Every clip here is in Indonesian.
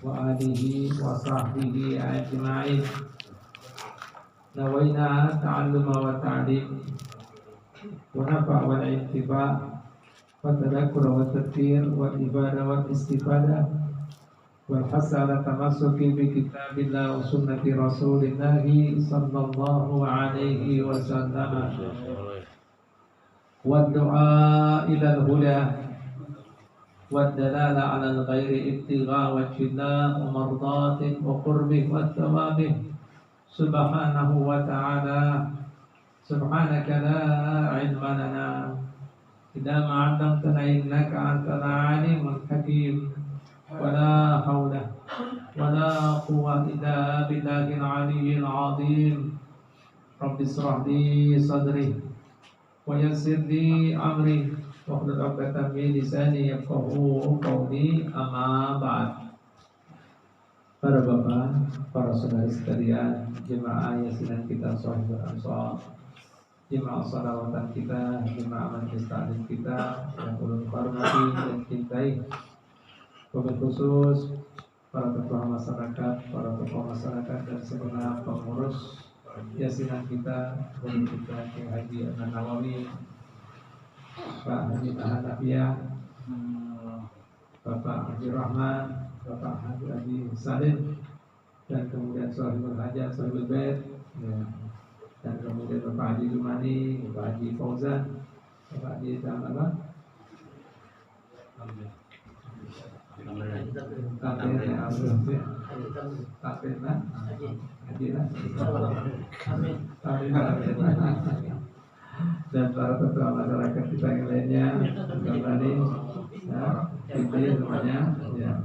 wa alihi wa sahbihi ajma'in. Nawaina ta'alluma wa ta'lim wa nafa' wal intifa' wa tadakkur wa tadkir wa ibadah wa istifadah wal hasala tamassuki bi kitabillah wa sunnati rasulillah sallallahu alaihi wasallam wa du'a ila al-huda والدلالة على الغير ابتغاء وجه الله ومرضاته وقربه والثوابه سبحانه وتعالى. سبحانك لا علم لنا إلا ما علمتنا إنك أنت العليم الحكيم ولا حول ولا قوة إلا بالله العلي العظيم. رب اشرح لي صدري ويسر لي أمري wahlul 'uqdatam min lisani yafqahu qawli, amma ba'd. Para bapak, para saudara sekalian, jemaah yasinan kita, Shahibul Ansar, jemaah salawatan kita, jemaah majlis ta'lim kita yang ulun hormati dan cintai, wabil khusus para ketua masyarakat, para tokoh masyarakat dan segenap pengurus yasinan kita, ulun kita Haji An-Nawawi, Pak Haji Hanafiah, Bapak Haji Rahman, Bapak Haji Salim, dan kemudian Shahibul Hajat, Shahibul Bait, ya. Dan kemudian Bapak Haji Jumani, Bapak Haji Fauzan, Bapak Haji Tamala, dan para ketua masyarakat kita yang lainnya, kembali ya, semuanya ya.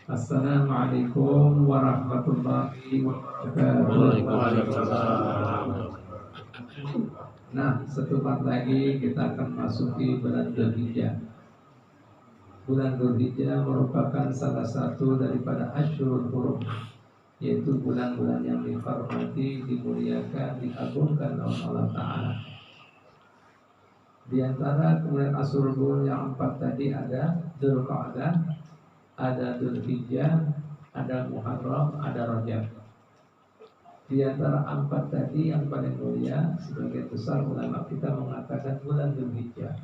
Assalamualaikum warahmatullahi wabarakatuh. Nah, setepat lagi kita akan masuki bulan Dzulhijjah. Bulan Dzulhijjah merupakan salah satu daripada Asyhurul Hurum, yaitu bulan-bulan yang dihormati, dimuliakan, diagungkan oleh Allah Ta'ala. Di antara kemudian Asyhurul yang 4 tadi ada Dzulqa'dah, ada Dzulhijjah, ada Muharram, ada Rajab. Di antara 4 tadi yang paling mulia, sebagai besar ulama kita mengatakan bulan Dzulhijjah.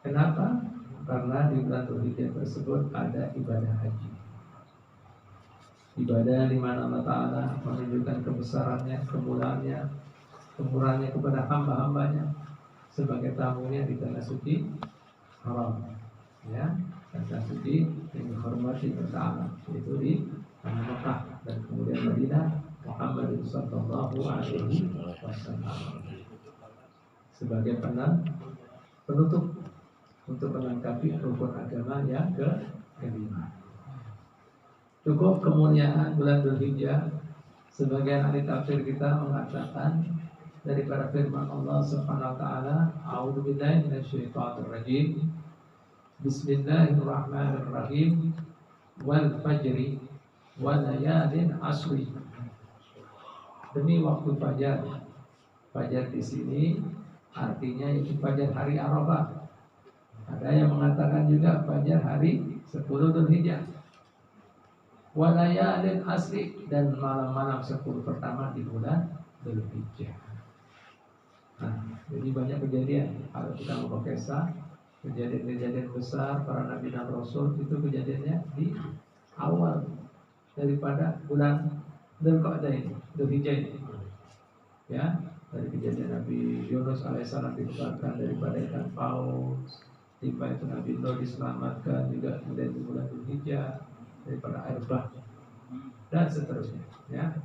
Kenapa? Karena di bulan Dzulhijjah tersebut ada ibadah haji. Ibadah di mana Allah Ta'ala menunjukkan kebesarannya, kemuliaannya, kemurahannya kepada hamba-hambanya sebagai tamunya di tanah suci haram, ya, tanah suci yang dihormati bersama, yaitu di tanah Mekah dan kemudian Madinah, Muhammad sallallahu alaihi wasallam sebagai penutup untuk melengkapi rukun agama yang kelima. Cukup kemuliaan bulan Dzulhijjah, sebagian ahli tafsir kita mengatakan daripada firman Allah Subhanahu wa taala, a'udzubillahi minasyaitonir rajim. Bismillahirrahmanirrahim. Wal fajri wa layalin asri. Demi waktu fajar. Fajar di sini artinya itu fajar hari Arafah. Ada yang mengatakan juga fajar hari 10 Dzulhijjah. Wa layalin asri, dan malam-malam 10 pertama di bulan Dzulhijjah. Nah, jadi banyak kejadian. Kalau kita mau kisah kejadian-kejadian besar para nabi dan rasul, itu kejadiannya di awal daripada bulan Dzulqa'dah ini, Dzulhijjah ini. Ya, dari kejadian Nabi Yunus alaihissalam dikeluarkan daripada ikan paus, tiba itu Nabi Nuh diselamatkan juga kemudian di bulan Dzulhijjah daripada air bah, dan seterusnya. Ya,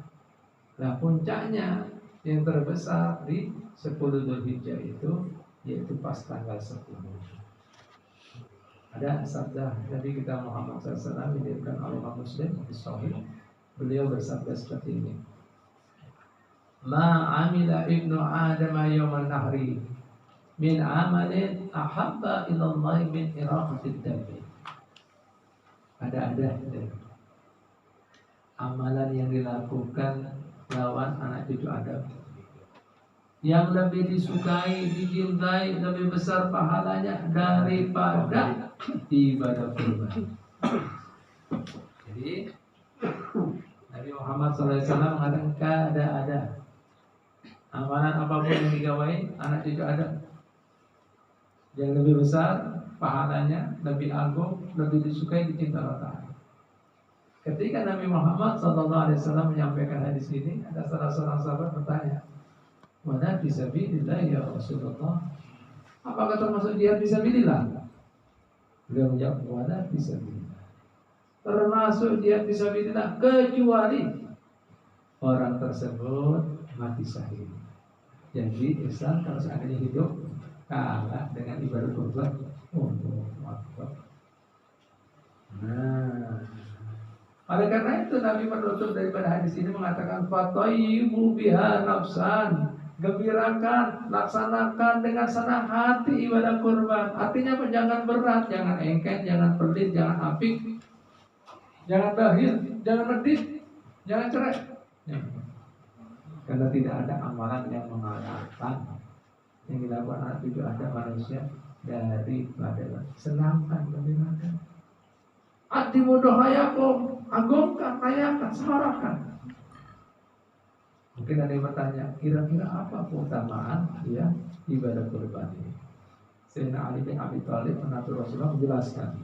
nah puncaknya yang terbesar di 10 Dzulhijjah itu, yaitu pas tanggal 10. Ada sabda Nabi kita Muhammad SAW diriwayatkan oleh Imam Muslim di Sahih. Beliau bersabda seperti ini: Ma amila ibnu Adam yawman nahri min amalin ahabba ilallah min iraqatid dami. Ada amalan yang dilakukan lawan anak cucu Adam yang lebih disukai, dicintai, lebih besar pahalanya daripada ibadah kurban. Jadi Nabi Muhammad SAW mengatakan kada ada amalan apapun yang digawai anak cucu Adam yang lebih besar pahalanya, lebih agung, lebih disukai, dicinta Allah Ta'ala. Ketika Nabi Muhammad SAW menyampaikan hadis ini, ada salah seorang sahabat bertanya, "Mana fisabilillah ya Rasulullah? Apakah termasuk jihad fisabilillah?" Beliau menjawab, "Mana fisabilillah. Termasuk jihad fisabilillah kecuali orang tersebut mati syahid." Jadi Islam kalau seandainya hidup kalah dengan ibadah kurban. Nah, oleh karena itu Nabi menutup daripada hadis ini mengatakan fatayyibu biha nafsan, gembirakan, laksanakan dengan senang hati ibadah kurban. Artinya apa? Jangan berat, jangan engken, jangan pelit, jangan apik, jangan bahil, jangan medit, jangan cerai. Karena tidak ada amalan yang mengalahkan yang dilakukan anak cucu ada manusia daripada senangkan, gembirakan. Adimu dohayakum, agungkan, rayakan, semarakkan. Mungkin ada yang bertanya, kira-kira apa keutamaan ya ibadah kurban ini? Sayyidina Ali bin Abi Thalib menantu Rasulullah menjelaskan.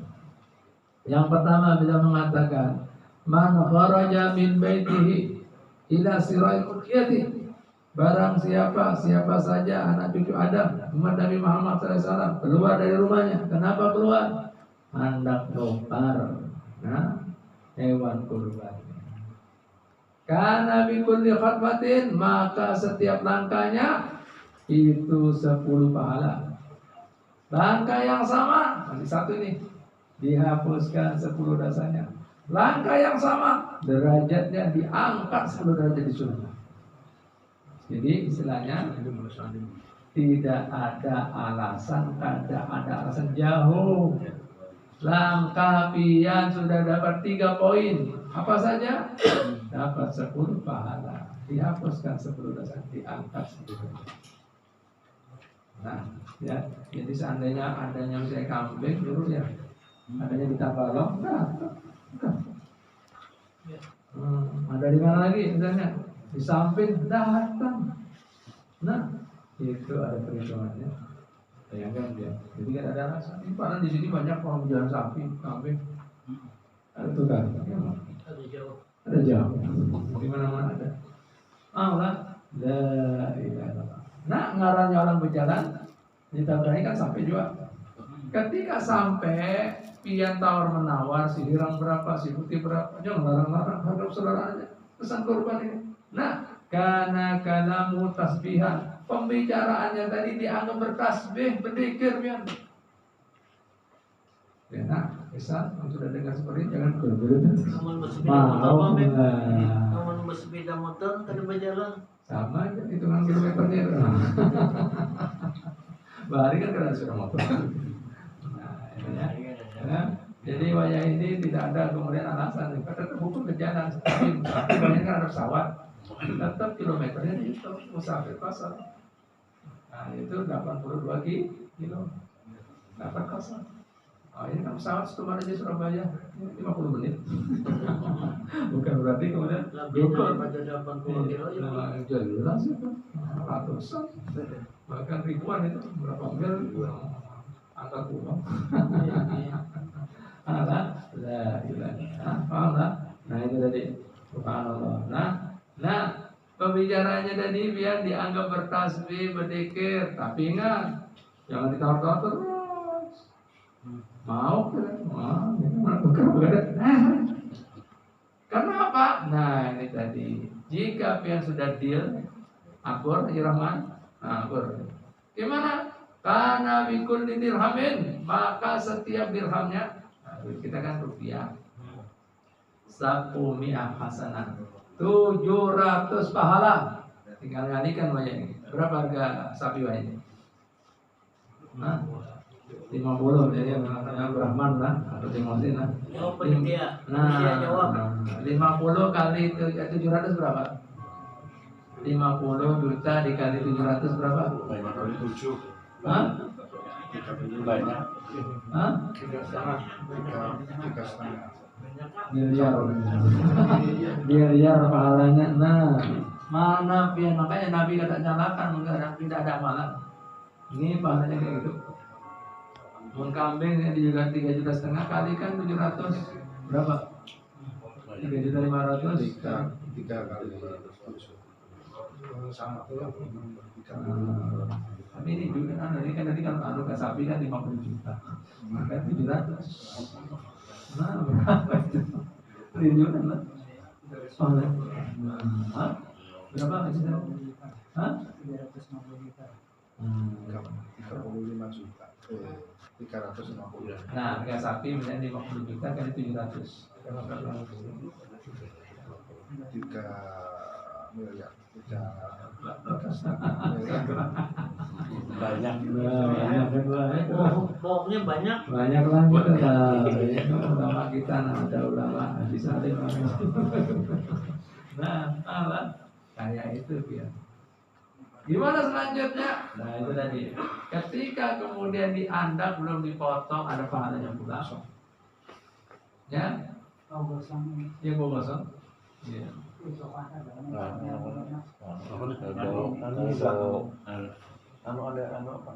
Yang pertama beliau mengatakan, man kharaja min baitihi ila sirayil udhiyati. Barang siapa saja anak cucu Adam, umat Nabi Muhammad SAW keluar dari rumahnya. Kenapa keluar? Hendak nukar hewan kurban. Karena bikulli khatwatin, maka setiap langkahnya itu 10 pahala. Langkah yang sama, masih satu nih, dihapuskan 10 dosanya. Langkah yang sama, derajatnya diangkat 10 derajat di surga. Jadi istilahnya tidak ada alasan, tidak ada alasan jauh. Langkah pian sudah dapat 3 poin. Apa saja? Dapat 10 pahala. Dihapuskan 10 dosa, diangkat 10 dosa. Nah, ya, jadi seandainya adanya misalnya kambing dulu ya, adanya di Tabalong, ada di mana lagi misalnya? Di samping datang. Nah, itu ada perhitungannya. Bayangkan dia. Jadi kan ada rasa. Ini padahal di sini banyak orang jalan sapi, kambing. Ada tukang. Ada jauh. Ada jauh. Di mana-mana ada. Allah, la ilaha illallah. Nah, ngarannya orang berjalan di Tabrani kan sampai juga. Ketika sampai, pian tawar menawar, si hirang berapa, si putih berapa, jangan larang-larang, harga saudara aja. Pesan kurban ini. Nah, karena kalamu tasbihan, pembicaraannya tadi dianggap bertasbih, berzikir, pian. Ya, nah, bisa, kalau sudah dengar seperti ini, jangan berbeda. Namun bersepeda motor, tadi berjalan. Sama aja, hitungan kilometernya. Bahari kan kena sudah motor. Nah, ini ya. Jadi wayah ini tidak ada kemudian alasan. Tetap hukum berjalan. Tapi banyak kan ada pesawat. Tetap kilometernya itu musafir pasar. Nah itu 82 kilo. Dapat kosong. Oh ini kan pesawat Stuman aja Surabaya 50 menit. Bukan berarti kemudian lebih daripada 80 kilo ya. Jelas itu ratusan, bahkan ribuan itu berapa mil angka pulau. Nah itu tadi subhanallah. Nah pembicaranya tadi biar dianggap bertasbih, berzikir, tapi ingat jangan ditawar-tawar terus. Mau karena apa? Nah ini tadi jika pian sudah deal akur iraman, akur gimana? Karena bikul dirhamin, maka setiap dirhamnya, kita kan rupiah, 100 hasanah, 700 pahala. Tinggal ngalikan wajah ini. Berapa harga sapi wajah ini? 50, jadi yang Brahman lah atau Timosin lah. Nah, 50 kali 700 berapa? 50 juta dikali 700 berapa? 7. Hah? Banyak. Hah? 3,5. miliar miliar pahalanya. Nah, mana pian, makanya Nabi kata nyalakan enggak, tidak ada amalan. Ini pahalanya kayak gitu. Mun kambing yang juga 3,5 juta kali kan 700 berapa? 3,5 juta. Tiga kali sama tuh. Tapi ini juga ini kan tadi kalau ke sapi kan 50 juta, maka 700. Nah, berapa itu? Triliunan lah. Hah? Berapa nggak sih? Hah? 350 juta. 35 juta. 350. Nah, harga sapi misalnya 50 juta kali 700. 3 miliar. 3 Banyak banyak. Bohongnya banyak. Banyak lah kita ulama kita, ada ulama di Salim. Nah, alat kayak itu dia. Gimana selanjutnya? Nah itu tadi. Ketika kemudian diandak belum dipotong, ada pahalanya pula. Ya? Oh, gosong. Ya gosong. Iya. Ada Pak.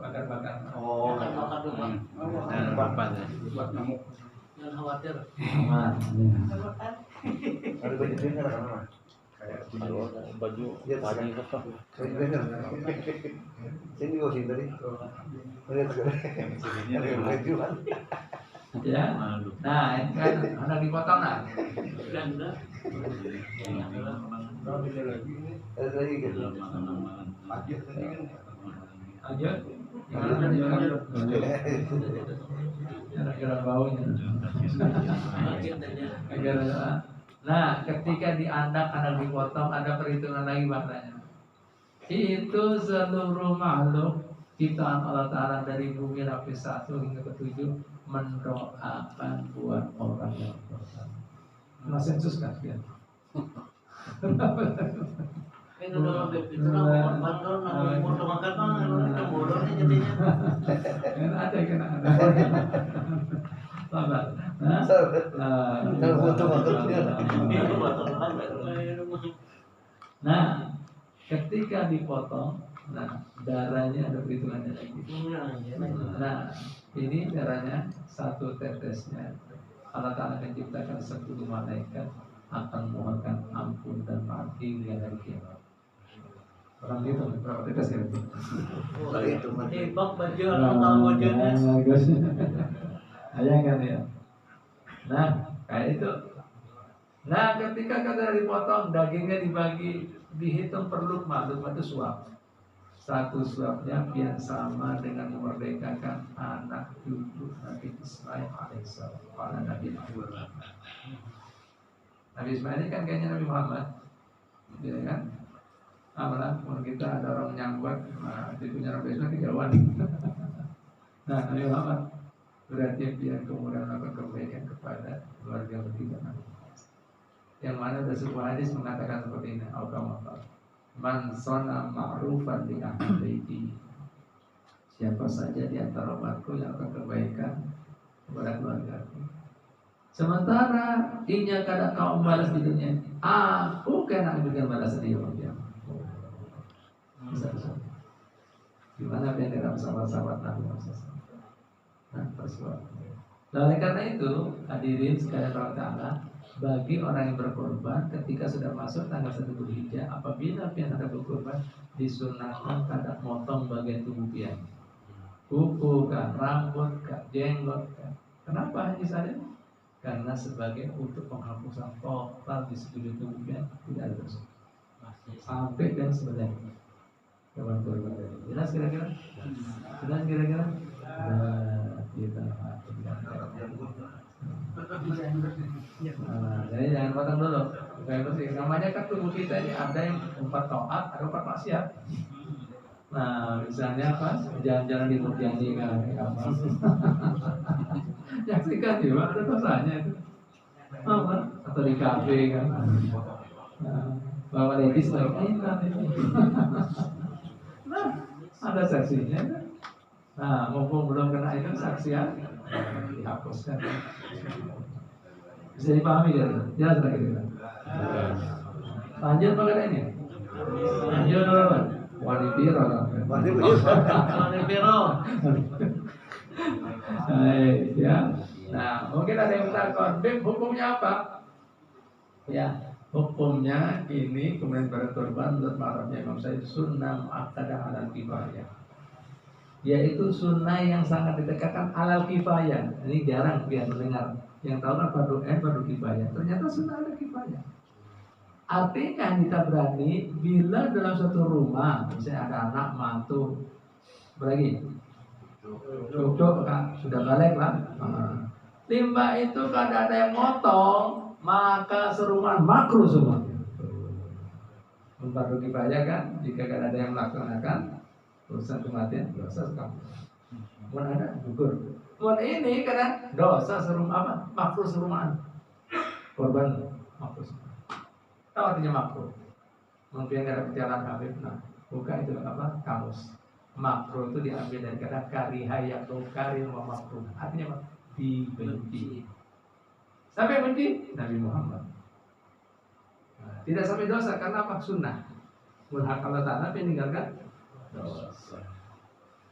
Bakar-bakar. Oh, Makan makan dulu Pak. buat nyamuk. Jangan khawatir. Aman. Ada kayak baju Iya, pagi apa? Sini kok sini tadi. Ya. Nah, ini kan ada dipotong nah. Belanda. Ada lagi gitu. Aja. Kira-kira baunya. Makin tanya. Nah, ketika diandak anak dipotong, ada perhitungan lagi maknanya. Itu seluruh makhluk ciptaan Allah Ta'ala dari bumi lapis 1 hingga ke-7 mendoakan buat orang yang pertama. Nah, sensus kan ya. Itu dalam itu lah bantuan nak mau makan kan kita bodoh nih jadinya. Kan ada kan ada. Sabar. Nah, Kalau butuh makan. Nah, ketika dipotong, nah darahnya ada perhitungannya lagi. Nah, ini darahnya satu tetesnya. Allah Ta'ala akan ciptakan 10 malaikat akan mohonkan ampun dan maaf hingga hari kiamat. Orang itu berapa tetes ya? Itu mah. Hebat baju orang tahu bajunya. Bagus. Ayah kan ya. Nah, kayak itu. Nah, ketika kata dipotong, dagingnya dibagi, dihitung per lukma. Lukma itu suap. Satu suapnya yang sama dengan memerdekakan anak cucu Nabi Ismail alaihissalam. Pada Nabi Muhammad. Nabi Ismail ini kan kayaknya Nabi Muhammad, gitu kan? Amalan kalau kita ada orang nyambat, nah cucunya Nabi Ismail kejauhan. Nah, Nabi Muhammad berarti dia kemudian melakukan kebaikan kepada keluarga bertiga. Yang mana ada sebuah hadis mengatakan seperti ini, Al-Qamah. Man sana ma'rufan li ahli baiti. Siapa saja di antara umatku yang akan kebaikan kepada keluargaku. Sementara inya kada kau balas di dunia, aku kena berikan balas di dunia. Bisa. Gimana biar dalam sahabat-sahabat Nabi Muhammad? Nah, persoalan. Oleh karena itu, hadirin sekalian Allah Ta'ala, bagi orang yang berkorban ketika sudah masuk tanggal 1 Dzulhijjah, apabila pian ada berkorban, disunahkan kada motong bagian tubuh pian, kuku kah, rambut kah, jenggot kah. Kenapa hanya saja? Karena sebagai untuk penghapusan total di sekujur tubuh pian tidak ada dosa sampai dan sebenarnya. Kawan korban jelas kira-kira? Jelas kira-kira? Nah, kita jadi jangan potong dulu. Kayak bersih. Namanya kan tubuh kita ini ada yang 4 taat, ada 4 maksiat. Nah, misalnya apa? Jalan-jalan di Mutiani kan, apa? Nyaksikan juga ada dosanya itu. Apa? Atau di kafe kan? Nah, bawa ladies lagi kan? Nah, ada saksinya kan? Nah, mumpung belum kena itu saksian, dihapuskan. Bisa dipahami ya? Jelas lagi kita. Lanjut mengenai ini. Lanjut. Wani biro lah. Wani biro. Wani biro. Ya. Nah, mungkin ada yang takut. Beb, hukumnya apa? Ya, hukumnya ini kemudian berkorban menurut marahnya Imam Syafi'i sunnah muakkadah alal kifayah. Yaitu sunnah yang sangat ditegakkan alal kifayah. Ini jarang dia mendengar. Yang tahu kan fardu kifayah. Ternyata sunnah alal kifayah. Artinya kita berani bila dalam satu rumah misalnya ada anak mantu berlagi cucuk kan sudah balik lah. Limbah itu kalau ada yang motong maka serumah makruh semua. Fardu kifayah kan jika kan ada yang melaksanakan urusan kematian dosa kamu. Mun ada gugur. Mun ini karena dosa serumah apa? Makruh serumahan. Korban makruh. Tahu artinya makruh? Mungkin ada perjalanan Habib. Nah, buka itu apa? Kamus. Makruh itu diambil dari kata kariha yaktu karim wa makruh. Artinya apa? Dibenci. Sampai benci Nabi Muhammad. Nah, tidak sampai dosa karena apa? Sunnah. Berhak Allah Ta'ala meninggalkan dosa.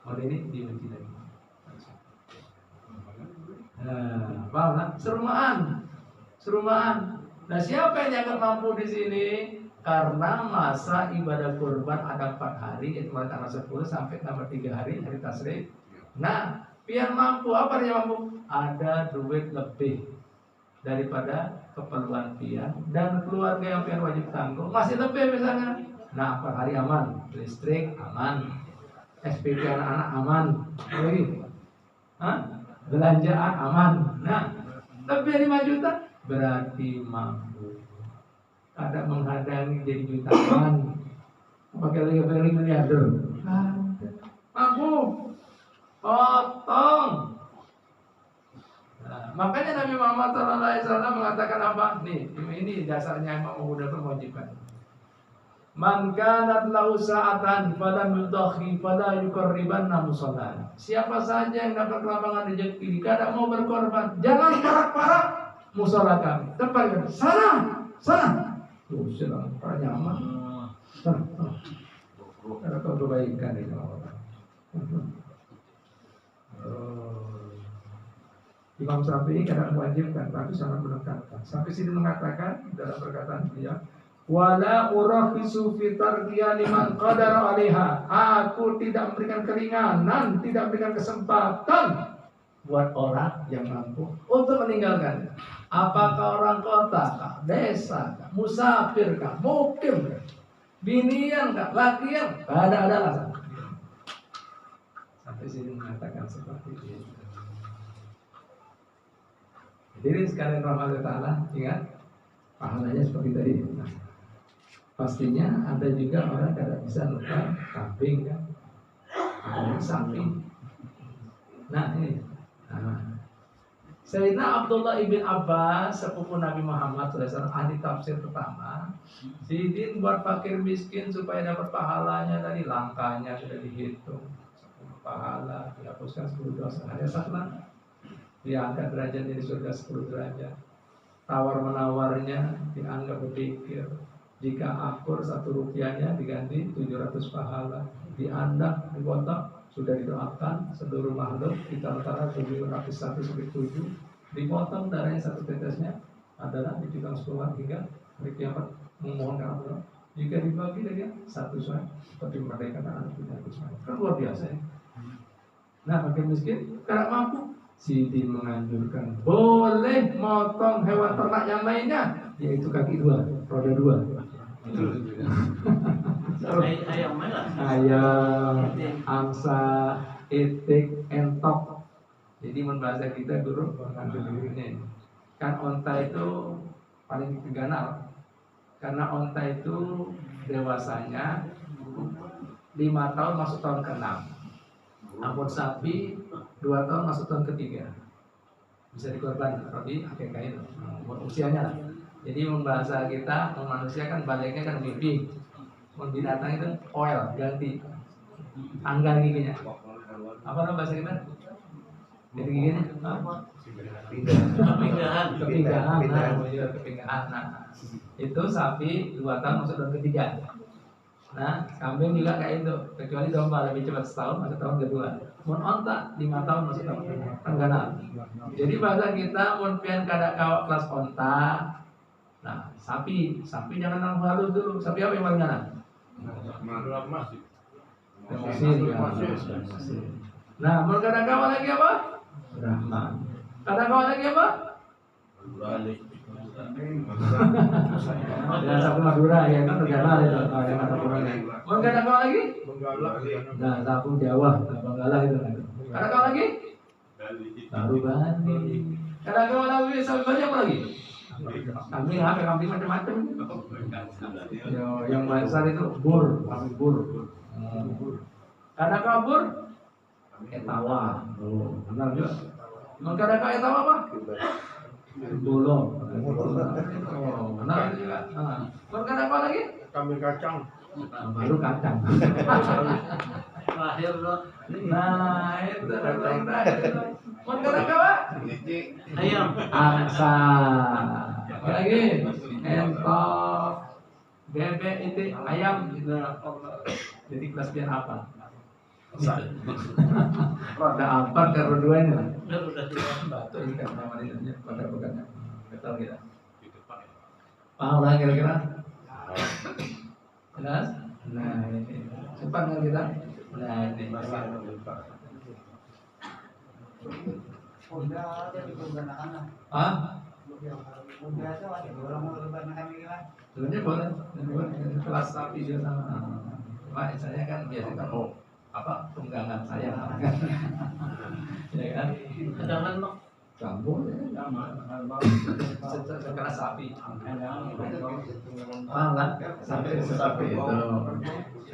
Oleh ini dibenci lagi. Nah, paham lah? Serumaan. Nah, siapa yang dianggap mampu di sini? Karena masa ibadah kurban ada 4 hari, yaitu mulai tanggal 10 sampai tanggal 3 hari tasyrik. Nah, biar mampu, apa dia mampu? Ada duit lebih daripada keperluan pian dan keluarga yang pian wajib tanggung masih lebih misalnya. Nah, per hari aman, listrik aman, SPP anak-anak aman, lagi, belanjaan aman. Nah, lebih 5 juta berarti mampu. Ada menghadangi jadi jutaan, pakai lagi miliarder, mampu, potong. Nah, makanya Nabi Muhammad SAW mengatakan apa? Nih, ini dasarnya Imam Abu Dawud mewajibkan. Man kanat lahu sa'atan falam yudakhi fala yuqarribanna musallana. Siapa saja yang dapat kelapangan rezeki, tidak mau berkorban, jangan parak-parak musala kami. Tempat sana. Tuh, sudah nyaman. Karena kau kebaikan ini orang. Imam Syafi'i kadang mewajibkan, tapi sangat menekankan. Sampai sini mengatakan dalam perkataan dia, wala urahisu fi tarkiya liman qadara 'alaiha. Aku tidak memberikan keringanan, tidak memberikan kesempatan buat orang yang mampu untuk meninggalkan. Apakah orang kota kah, desa kah, musafir kah, mukim kah, binian kah, lakian, ada alasan. Sampai sini mengatakan seperti itu. Jadi sekalian rahmat Ta'ala, ingat pahalanya seperti tadi. Nah, pastinya ada juga orang tidak bisa lupa kambing kan, ada sapi. Nah ini, Sayyidina Abdullah ibn Abbas, sepupu Nabi Muhammad SAW, ahli tafsir pertama. Sidin buat fakir miskin supaya dapat pahalanya tadi, langkahnya sudah dihitung, 10 pahala, dihapuskan 10 dosa. Ada salah, diangkat derajatnya di surga 10 derajat. Tawar menawarnya dianggap berpikir. Jika akur 1 rupiahnya diganti 700 pahala. Diandak, dipotong, sudah didoakan seluruh makhluk kita antara 7 lapis 1 sampai 7. Dipotong darahnya 1 tetesnya adalah dibilang 10 hingga hari kiamat memohonkan Allah. Jika dibagi dia 1 suai seperti merdeka anak punya suai. Kan luar biasa ya. Nah, makin miskin karena mampu. Sidin menganjurkan boleh motong hewan ternak yang lainnya, yaitu kaki 2, roda 2. Ayam mana? Ayam, angsa, itik, entok. Jadi bahasa kita guru mengambil ini. Kan onta itu paling ganal. Karena onta itu dewasanya 5 tahun masuk tahun ke-6. Ampun sapi 2 tahun masuk tahun ke-3. Bisa dikorban kalau di akikah itu usianya lah. Jadi membahasa kita manusia kan baliknya kan mimpi. Binatang itu oil ganti tanggal giginya. Apa nama bahasa kita? Jadi gini, Pindah. Kepindahan. kepindahan, Pindahan. kepindahan. Nah, itu sapi 2 tahun masuk tahun ketiga. Nah, kambing juga kayak itu, kecuali domba lebih cepat setahun masuk tahun kedua. Mun onta 5 tahun masuk tahun kedua. Enggak. Jadi bahasa kita mun pian kada kawak kelas onta. Nah, sapi jangan langsung halus dulu. Sapi apa yang paling ganas? Mesin. Nah, mun kada kawak lagi apa? Brahman. Kada kawak lagi apa? Ya sapi Madura ya kan terkenal itu. Yang kata kurang. Mun kada kawak lagi? Nah, sapi Jawa, Benggala itu kan. Kada kawak lagi? Baru Bani. Kada kawak lagi sapi Bani apa lagi? Kambing apa? Kambing macam-macam. Yo, yang besar itu kambing bur. Kada kabur? Etawa. Oh, benar juga. Mun kada kawak etawa apa? Bolong. Oh, benar juga. Nah, mun kada apa lagi? Kambing kacang. Baru kacang. Lahir loh. Nah, itu yang terakhir. Mun kada kawak? Ayam. Angsa. Apa lagi? Entok. Bebek itu ayam. Jadi kelas pian apa? Roda empat karo dua ini lah. Udah tidak. Batu ini kan nama ini pada bukannya. Betul kita. Paham lah kira-kira? Jelas? Nah ini. Cepat nggak kita? Nah ini. Udah ada di beberapa anak. Ah? Udah ada orang mau lebaran kami lah. Sebenarnya boleh. Kelas sapi juga sama. Cuma saya kan biasa kan apa tunggangan saya ya kan Jangan loh. campur ya secara sapi malah sapi itu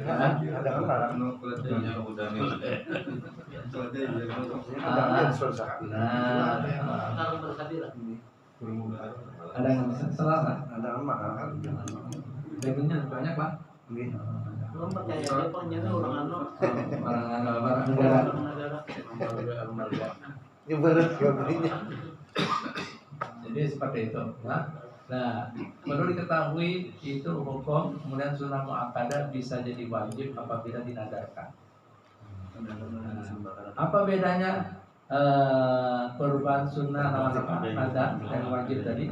Ada kan larang. nah Kalau bersapi lah. ada yang bisa salah Ada kan mahal kan. dagingnya banyak pak Belum percaya dia pengennya orang anu. barang negara Orang negara. Ini berat gambarnya. jadi seperti itu nah perlu diketahui itu hukum kemudian sunnah muakkadah bisa jadi wajib apabila dinadarkan. Apa bedanya kurban sunnah lawan apa nadar dan wajib tadi?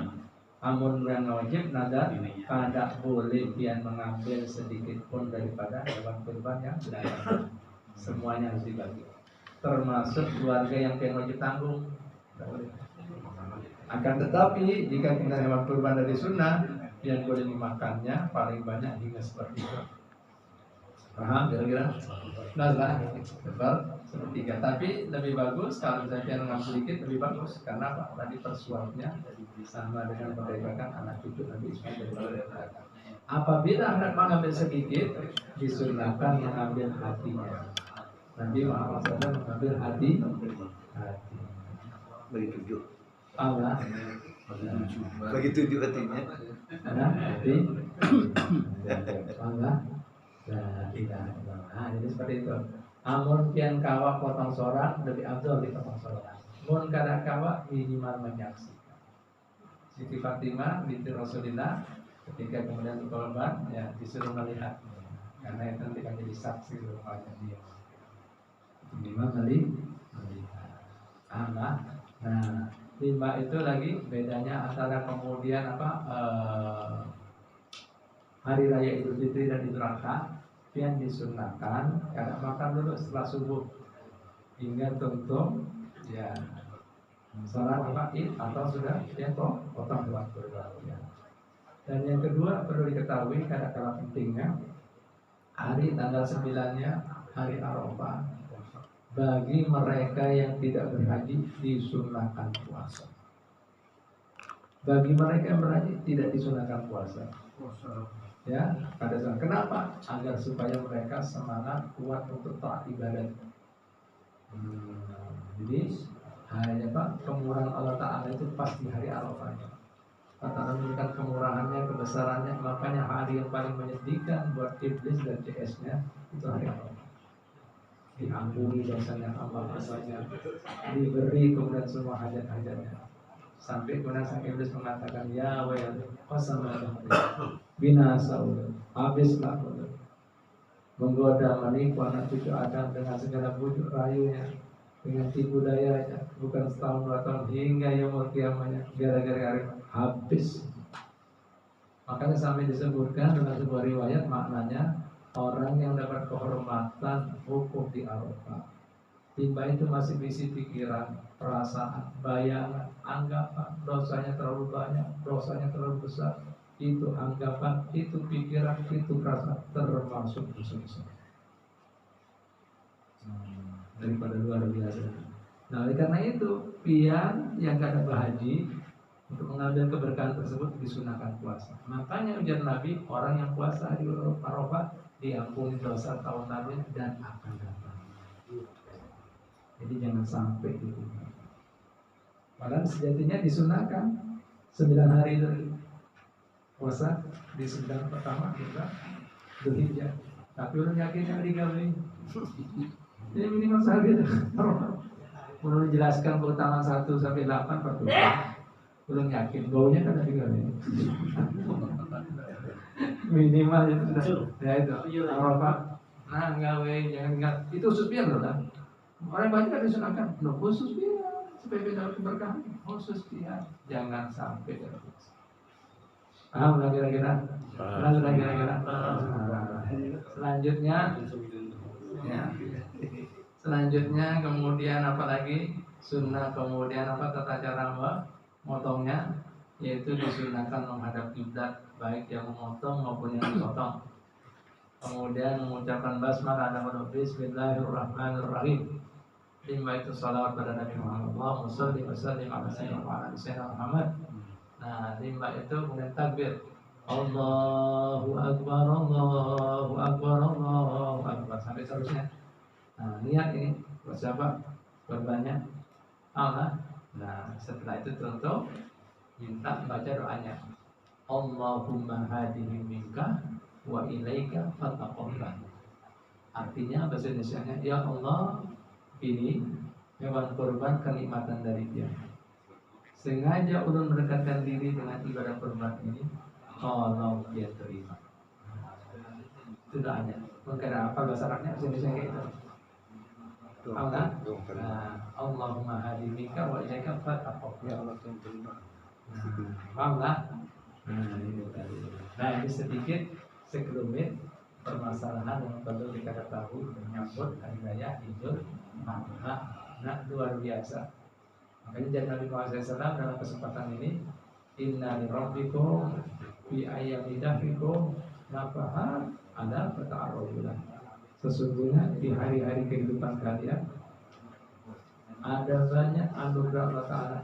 Amun yang wajib nadar kada boleh pian mengambil sedikit pun daripada hewan kurban yang dinadar. Semuanya harus dibagi. Termasuk keluarga yang pian wajib tanggung. Akan tetapi jika kemudian hewan kurban dari sunnah pian boleh dimakannya paling banyak hingga seperti itu. Paham kira-kira? Nah, betul sepertiga. Tapi lebih bagus kalau saya ngambil sedikit lebih bagus karena apa? Tadi persuapnya sama dengan merdekakan anak cucu Nabi Ismail dari neraka. Apabila anak mengambil sedikit, disunahkan mengambil hatinya. Nabi Muhammad SAW mengambil hati. Bagi 7. Allah. Bagi 7 hatinya. Hati. Allah. Tidak. Nah, jadi seperti itu. Amun pian kawak potong sorak lebih afdal dipotong sorak. Mun kada kawak minimal menyaksikan. Siti Fatimah binti Rasulillah ketika kemudian berkorban ya disuruh melihat karena itu nanti akan jadi saksi rupanya dia. Minimal melihat. Nah, 5 itu lagi bedanya antara kemudian hari raya Idul Fitri dan Idul Adha yang disunahkan karena makan dulu setelah subuh hingga tuntung ya salat Id atau sudah ya potong hewan kurban ya. Dan yang kedua perlu diketahui kadang-kadang pentingnya hari tanggal 9-nya hari Arafah bagi mereka yang tidak berhaji disunahkan puasa. Bagi mereka yang berhaji tidak disunahkan puasa. Ya, pada saat kenapa? Agar supaya mereka semangat kuat untuk taat ibadat. Jadi hanya kemurahan Allah Taala itu pas di hari Arafah. Karena menunjukkan kemurahannya, kebesarannya, makanya hari yang paling menyedihkan buat iblis dan CS-nya itu hari Arafah. diampuni dosanya hamba-hambanya, diberi kemudian semua hajat-hajatnya. Sampai kemudian sang iblis mengatakan, ya wayal, qasamah binasa udah, habislah udah. Menggoda menipu anak cucu Adam dengan segala bujuk rayunya, dengan tipu dayanya, bukan setahun 2 tahun hingga yaumul kiamatnya, gara-gara habis. Makanya sampai disebutkan dalam sebuah riwayat maknanya orang yang dapat kehormatan wukuf di Arafah. Timba itu masih berisi pikiran, perasaan, bayangan, anggapan, dosanya terlalu banyak, dosanya terlalu besar. Itu anggapan, itu pikiran, itu rasa termasuk dosa-dosa. Daripada luar biasa. Nah, oleh karena itu, pian yang gak ada berhaji untuk mengambil keberkahan tersebut disunahkan puasa. Makanya ujar Nabi, orang yang puasa di Arafah diampuni dosa tahun lalu dan akan datang. Jadi jangan sampai gitu. Padahal sejatinya disunahkan 9 hari dari puasa di 9 pertama kita Dzulhijjah. Tapi orang yakinnya digawe. Jadi minimal sehari Arafah. Belum dijelaskan keutamaan 1 sampai 8 pertemuan. Belum yakin, baunya kan ada 3 ini. Minimal itu sudah. Ya itu. Arafah. Nah, gawe jangan itu khusus biar loh kan. Orang banyak kan disunahkan, loh khusus biar supaya beda keberkahan, khusus biar jangan sampai terus. Paham lah kira-kira? Paham lah kira-kira? Selanjutnya, ya. Selanjutnya kemudian apa lagi? Sunnah kemudian apa tata cara memotongnya, yaitu disunahkan menghadap kiblat baik yang memotong maupun yang dipotong. Kemudian mengucapkan basmalah dan Bismillahirrahmanirrahim. Lima itu salawat pada Nabi Muhammad. Allahumma sholli wa sallim ala sayyidina Muhammad. Nah, 5 itu kemudian takbir. Allahu Akbar, Allahu Akbar, Allahu Akbar sampai seterusnya. Nah, niat ini buat siapa? Korbannya Allah. Nah, setelah itu tentu minta baca doanya. Allahumma hadihi minka wa ilaika fataqabbal. Artinya bahasa Indonesianya, ya Allah, ini hewan kurban kenikmatan dari Dia. Sengaja ulun mendekatkan diri dengan ibadah kurban ini, kalau Dia terima. Itu doanya. Mungkin apa bahasa Arabnya bahasa Indonesia kayak itu. Allah, Allahumma hadimika wa ilaika fataqabbal. Ya Allah terima. Paham lah? Nah, ini sedikit sekelumit permasalahan yang perlu kita ketahui menyambut hari raya Idul Adha. Nah, luar biasa. Makanya jadi Nabi Muhammad SAW dalam kesempatan ini, Inna li rabbikum fi ayyami dahrikum nafahat ala fata'arrulah. Sesungguhnya di hari-hari kehidupan kalian ada banyak anugerah Allah Ta'ala.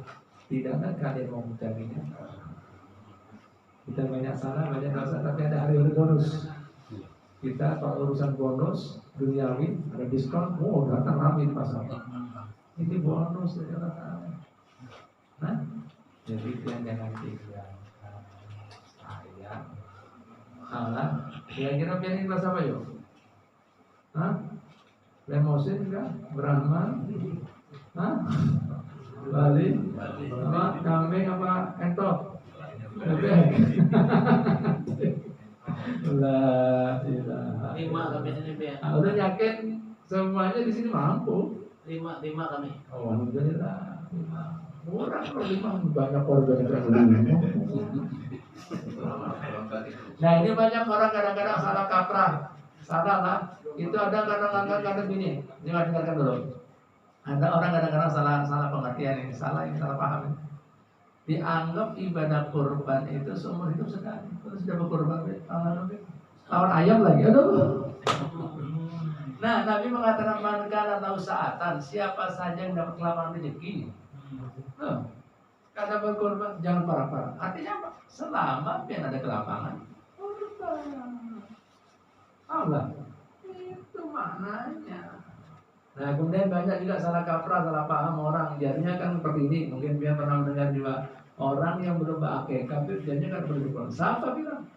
Tidakkah kalian mau mencarinya? Kita banyak salah, banyak dosa, tapi ada hari-hari bonus. Kita kalau urusan bonus duniawi ada diskon, datang ramai di pasar. Ini bonus dari Allah Ta'ala. Nah, jadi jangan tinggal. Sayang. Allah, kira-kira pian kelas apa yuk? Hah? Lemosin enggak? Brahman? Hah? Bali? Apa? Kambing apa? Entok? Bebek? La ilaha. 5 kami sini Pian. Udah yakin semuanya di sini mampu? 5 kami. Oh, alhamdulillah. Murah kalau 5 banyak korban yang 5. Nah, ini banyak orang kadang-kadang salah kaprah. Salah lah. Itu ada kadang-kadang gini. Jangan dengarkan dulu. Ada orang kadang-kadang salah pengertian ini, salah paham. Dianggap ibadah kurban itu seumur hidup sekali. Terus sudah berkurban tahun ayam lagi. Aduh. Nah, Nabi mengatakan man kana lahu sa'atan, siapa saja yang dapat kelapangan rezeki. Kata berkorban jangan parah-parah. Artinya apa? Selama yang ada kelapangan, Allah. Itu maknanya. Nah, kemudian banyak juga salah kaprah, salah paham orang. Jadinya kan seperti ini. Mungkin dia pernah mendengar juga orang yang belum berakekah, jadinya kan perlu berkorban. Siapa bilang?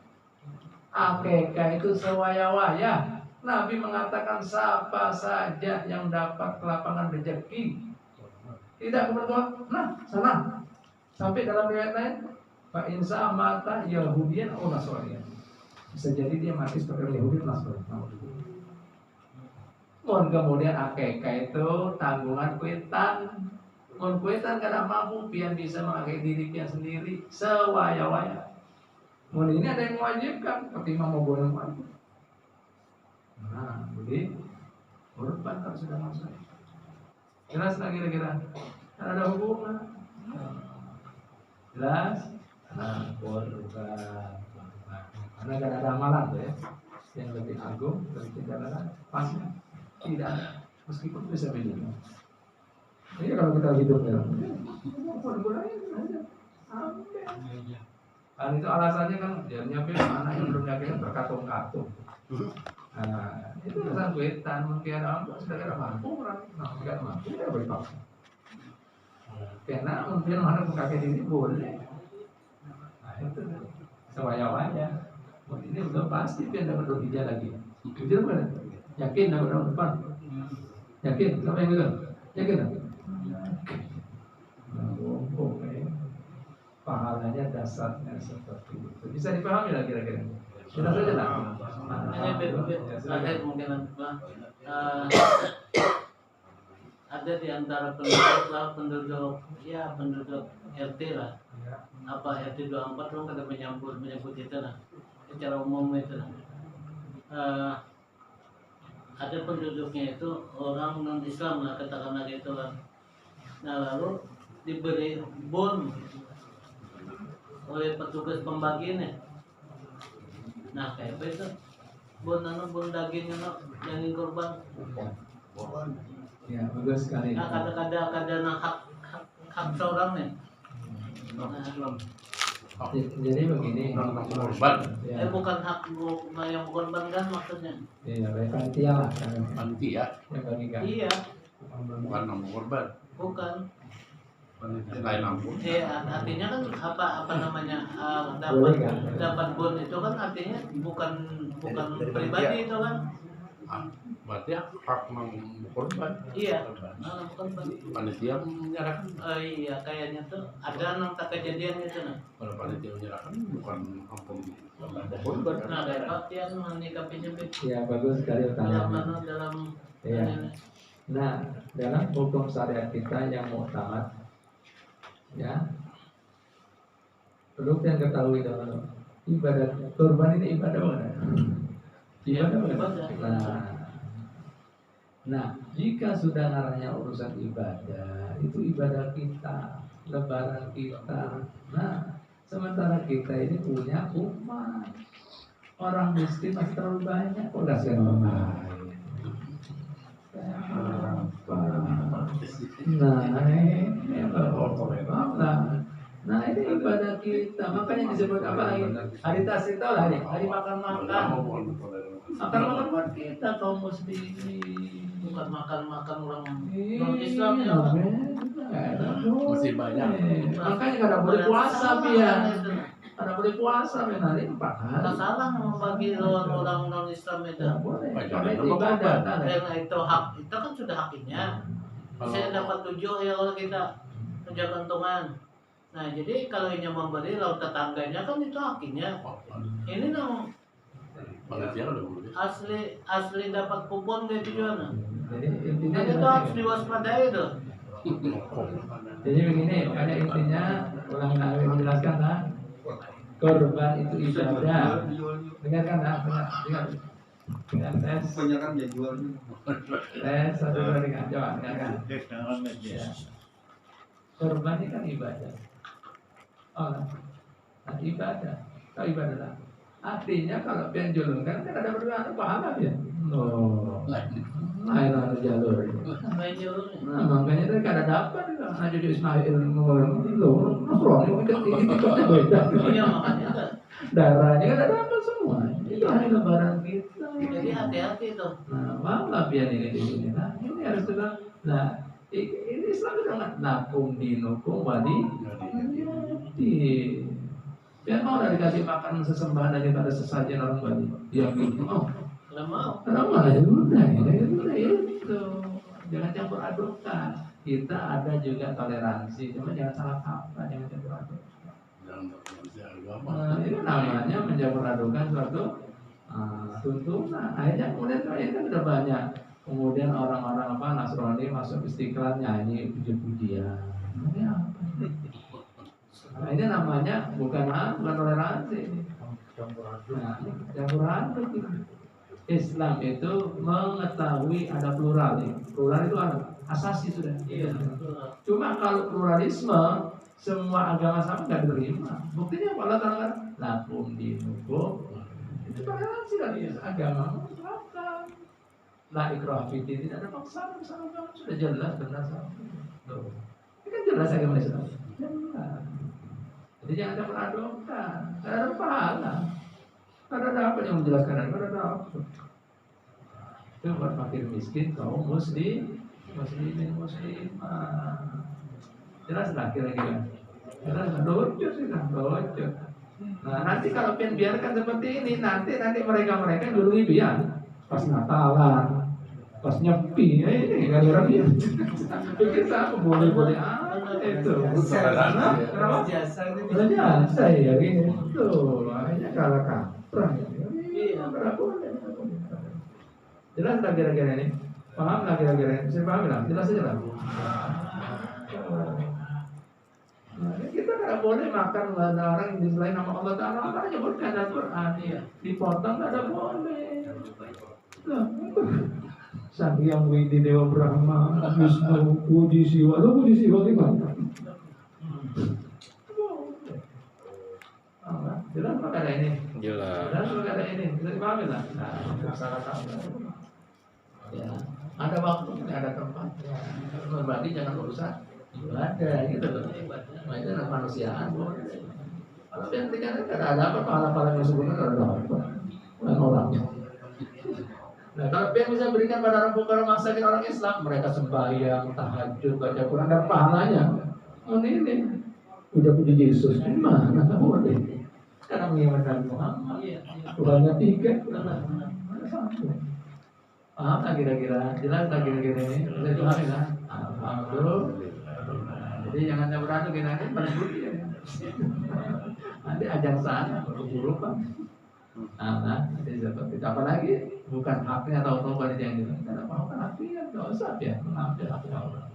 Akekah itu sewaya-waya. Nabi mengatakan siapa saja yang dapat kelapangan rezeki tidak berdoa, nah salah. Sampai dalam riwayat lain, Pak Insa mata Yahudian atau Nasrani. Bisa jadi dia mati sebagai Yahudi atau Nasrani. Kemudian akekah itu tanggungan kuitan. Kuitan kada mampu pian bisa mengakai diri pian sendiri sewaya-waya. Ini ada yang mewajibkan ketimbang mau boleh mati. Nah, jadi korban kalau sudah masuk. Jelas nggak kira-kira? Kan ada hubungan. Jelas? Nah, korban. Karena kan ada amalan tuh ya, yang lebih agung dari tindakan pasti tidak ada, meskipun bisa beda. Ini kalau kita hidup ya, kan itu alasannya kan dia nyampe anak yang belum yakin berkatung-katung. Nah, itu alasan kuitan mungkin orang sudah tidak mampu orang, tidak mampu ya boleh paksa. Karena mungkin orang kakek ini boleh. Nah itu sewaya-waya. Ini udah pasti dia dapat hijau lagi. Hijau mana? Yakin dapat tahun depan? Yakin? Siapa yang bilang? Yakin tak? Pahalanya dasarnya seperti itu. Bisa dipahami lah kira-kira. Sudah saja lah. Hanya terakhir mungkin ada di antara penduduk RT lah, apa RT 24 dong kada menyebut itu lah, secara umum itu lah. Ada penduduknya itu orang non Islam lah, katakanlah gitu lah. Nah lalu diberi bon oleh petugas pembagiannya. Nah kayak apa itu? Bon daging daging korban. Ya bagus sekali. Nah kadang-kadang hak seorang nih. Jadi begini. Korban. Ya. Bukan hak yang korban kan maksudnya. Iya, panitia lah. Panitia. Yang bagikan. Iya. Bukan nama korban. Bukan. Panitia lain ampun. Artinya kan apa namanya dapat bon itu kan artinya bukan pribadi itu kan. Berarti hak korban. Iya. Korban. Panitia menyerahkan. Iya kayaknya tuh ada nang tak kejadian itu nah. Kalau panitia menyerahkan bukan ampun korban. Nah dapat yang menyikapinya Ya bagus sekali utama. dalam Ya. Nah dalam hukum syariat kita yang muktamad, ya perlu yang ketahui dahulu ibadat kurban ini ibadah mana? Ibadah mana? Nah, jika sudah ngarahnya urusan ibadah, itu ibadah kita, lebaran kita. Nah, sementara kita ini punya umat. Orang miskin masih terlalu banyak, kok kasihan orang lain. Nah ini ibadah kita, makanya disebut apa lagi? Hari tasik tahu lah, hari makan-makan. Makan-makan buat kita kaum muslimin. Bukan makan orang Iya, non Islam ya. Masih banyak. Makanya kada boleh puasa Pian. Kada boleh puasa Pian hari 4 hari. Tak salah membagi orang non Islam itu. Tidak boleh. Baca Karena itu nama ibadah korban. kan. Karena itu hak, itu kan sudah haknya. Saya dapat 7 ya kalau kita kerja kantongan. Nah jadi kalau yang memberi laut tetangganya kan itu haknya. Ini dong Panitia udah boleh. asli dapat kupon kayak tujuan. Jadi intinya Kan itu harus diwaspadai tuh. Jadi begini, pada intinya ulang lagi menjelaskan lah. Korban itu ibadah. Dengarkan lah, dengar. Dengar tes. Kebanyakan dia jualnya. Tes satu dua tiga, coba dengarkan. Ya. Korban ini kan ibadah. Oh, nah, ibadah. Kau ibadah lah. Artinya kalau pian julungan kan ada berdua pahala ya. No. Lain ada jalur. Main jalurnya. Nah, makanya tadi kada dapat kan Nabi Ismail ngomong itu. Nasrani ikutnya beda. Iya makanya kan. Darahnya kada dapat semua. Itu hari lebaran kita. Jadi hati-hati tuh. Nah, malah pian ini di sini. Nah, ini harus kita. Nah, ini Islam itu sangat nakum dinukum wali. Jadi biar mau udah dikasih makan sesembahan aja pada sesajen orang Bali. Dia bingung. Oh, Nggak mau. Kenapa? Ya udah itu. Jangan campur adukan. Kita ada juga toleransi, cuma jangan salah kaprah, jangan campur adukan. Jangan toleransi agama. Nah, itu namanya mencampur adukan suatu tuntunan. Akhirnya kemudian kan udah banyak. Kemudian orang-orang Nasrani masuk Istiqlal nyanyi puji-pujian. Ini apa? Nah, ini namanya bukan toleransi. Nah, campur aduk. Islam itu mengetahui ada plural nih. Plural itu asasi sudah. Iya. Cuma kalau pluralisme semua agama sama nggak diterima. Buktinya Allah katakan lakum dinukum. Itu toleransi dari agama. Silakan. La ikraha fi din, tidak ada paksaan bersama agama, sudah jelas benar salah. Ini kan jelas agama Islam. Jelas. Jadi jangan ada peradukan. Tidak ada pahala. Tidak ada apa yang menjelaskan. Tidak ada apa. Itu buat fakir miskin kaum muslimin muslimah. Jelas lah kira-kira. Jelas lucu sih kan, lucu. Nah nanti kalau biarkan seperti ini, nanti mereka dulu biar pas Natalan, pas nyepi, ini gara-gara dia. Pikir sama boleh itu. Kenapa? Jasa ya gitu. Akhirnya kalah kaprah. Iya, boleh. Jelas tak kira-kira ini? Paham lah kira-kira ini? Bisa paham lah? Jelas aja lah. Nah, kita nggak boleh makan orang yang selain nama Allah Taala. Allah menyebutkan dalam Quran, dipotong nggak ada boleh. Sang Hyang Widi Dewa Brahma, Wisnu, Budi Siwa. Lu Budi Siwa gimana? Jelas perkara ini. Jelas perkara ini. Bisa dipahami lah. Nah, salah kamu. Ya, ada waktu, ada tempatnya. Berbagi jangan urusan ibadah gitu loh. Nah, itu kemanusiaan boleh. Kalau yang tinggal ada apa pahala-pahala yang sebenarnya ada apa? Bukan orangnya. Nah, kalau yang bisa berikan pada orang fukara masakin orang Islam, mereka sembahyang, tahajud, baca Quran dan pahalanya. Oh ini udah puji Yesus, gimana boleh? Karena mengingatkan Muhammad. Tuhannya tiga, mana satu? Paham tak kira-kira? Jelas tak kira-kira ini? Bisa dipahami lah. Alhamdulillah. Jadi jangan campur aduk kita ini pada budi ya. Nanti ajang sana berburu pak. Nah, jadi seperti apa lagi? Bukan haknya atau panitia yang itu. Karena mau kan haknya nggak usah ya mengambil haknya orang.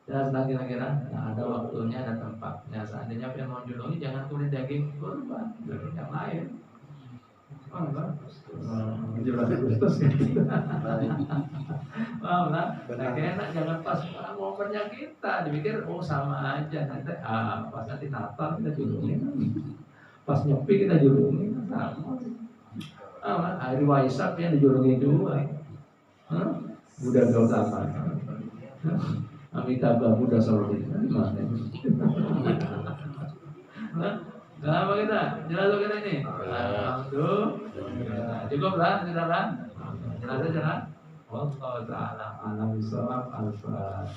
Jelas tak kira-kira? Nah, ada waktunya, ada tempatnya. Seandainya pengen mau julungi, jangan kulit daging kurban, daging yang lain. Jelas Agustus gitu. Paham lah. Enak jangan pas momennya kita dipikir sama aja nanti pas nanti Natal kita julungin, pas nyepi kita julungin sama. Hari Waisak yang dijulungin dua. Buddha Gautama, Amitabha Buddha Saudi gimana? Kenapa kita? Jelas kita ini? Alhamdulillah. Cukup lah, sudah lah. Jelas aja lah. Wallahu ta'ala alam bisawab al-fatihah.